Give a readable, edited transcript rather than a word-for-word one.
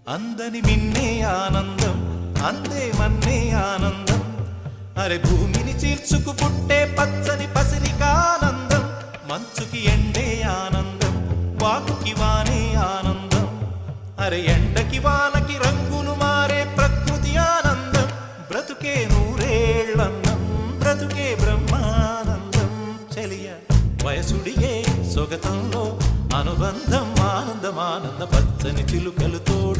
అందని మిన్నే ఆనందం అందే మన్నే ఆనందం అరే భూమిని చీల్చుకు పుట్టే పచ్చని పసిరికానందం మంచుకి ఎండే ఆనందం వాకుకి వానే ఆనందం అరే ఎండకి వానకి రంగులు మారే ప్రకృతి ఆనందం బ్రతుకే నూరేళ్ళన్నం బ్రతుకే బ్రహ్మానందం చెలియ వయసుడిగే సొగతంలో అనుబంధం ఆనందమానంద పచ్చని చిలుకలు తోడు